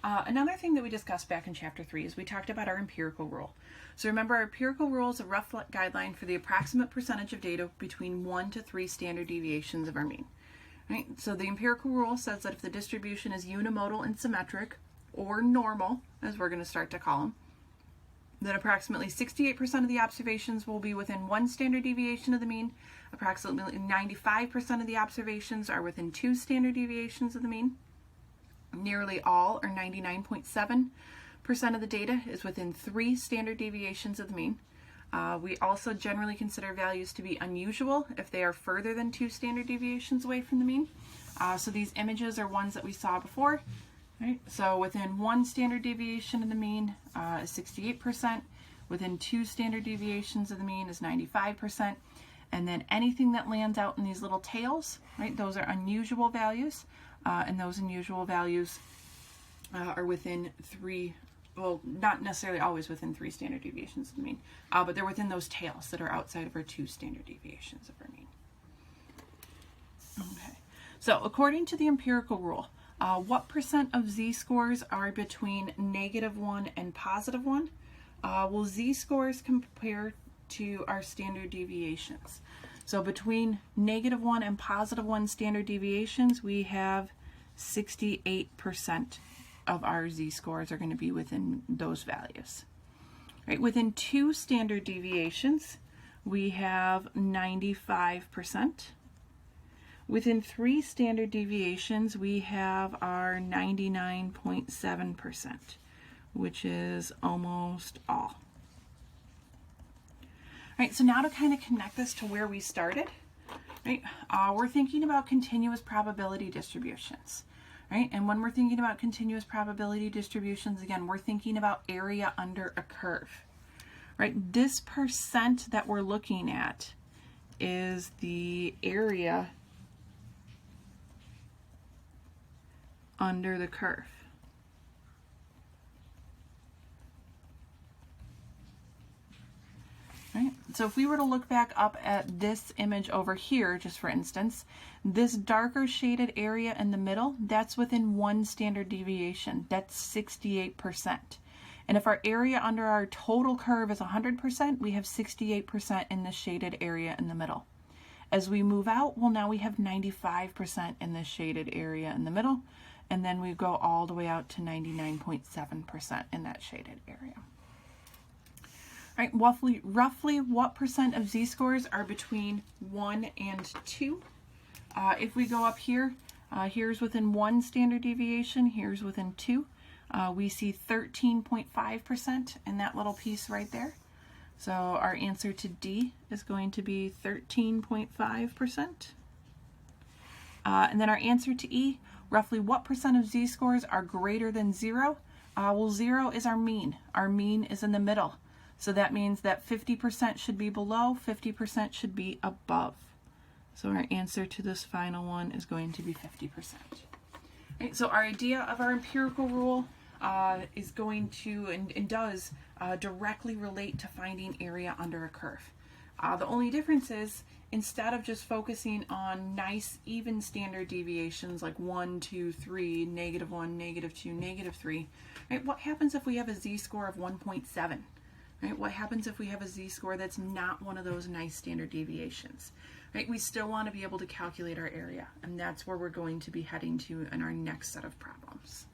Another thing that we discussed back in chapter 3 is we talked about our empirical rule. So remember, our empirical rule is a rough guideline for the approximate percentage of data between 1 to 3 standard deviations of our mean. Right? So the empirical rule says that if the distribution is unimodal and symmetric, or normal, as we're going to start to call them, then approximately 68% of the observations will be within 1 standard deviation of the mean. Approximately 95% of the observations are within 2 standard deviations of the mean. Nearly all, or 99.7% of the data, is within 3 standard deviations of the mean. We also generally consider values to be unusual if they are further than 2 standard deviations away from the mean. So these images are ones that we saw before. Right? So within 1 standard deviation of the mean is 68%. Within 2 standard deviations of the mean is 95%. And then anything that lands out in these little tails, right, those are unusual values. And those unusual values are within 3, well, not necessarily always within 3 standard deviations of the mean, but they're within those tails that are outside of our 2 standard deviations of our mean. Okay, so according to the empirical rule, what percent of z-scores are between -1 and +1? Well, z-scores compare to our standard deviations. So between -1 and +1 standard deviations, we have 68% of our z-scores are going to be within those values. Right? Within 2 standard deviations, we have 95%. Within 3 standard deviations, we have our 99.7%, which is almost all. Right, so now to kind of connect this to where we started, right, we're thinking about continuous probability distributions, right? And when we're thinking about continuous probability distributions, again, we're thinking about area under a curve, right? This percent that we're looking at is the area under the curve. Right? So if we were to look back up at this image over here, just for instance, this darker shaded area in the middle, that's within 1 standard deviation. That's 68%. And if our area under our total curve is 100%, we have 68% in the shaded area in the middle. As we move out, well, now we have 95% in this shaded area in the middle, and then we go all the way out to 99.7% in that shaded area. All right, roughly what percent of z-scores are between 1 and 2? If we go up here, here's within 1 standard deviation, here's within 2. We see 13.5% in that little piece right there. So our answer to D is going to be 13.5%. And then our answer to E, roughly what percent of z-scores are greater than 0? Well, 0 is our mean. Our mean is in the middle. So that means that 50% should be below, 50% should be above. So our answer to this final one is going to be 50%. Right, so our idea of our empirical rule is going to and does directly relate to finding area under a curve. The only difference is, instead of just focusing on nice even standard deviations like 1, 2, 3, -1, -2, -3, right, what happens if we have a z-score of 1.7? Right? What happens if we have a z-score that's not one of those nice standard deviations? Right? We still want to be able to calculate our area, and that's where we're going to be heading to in our next set of problems.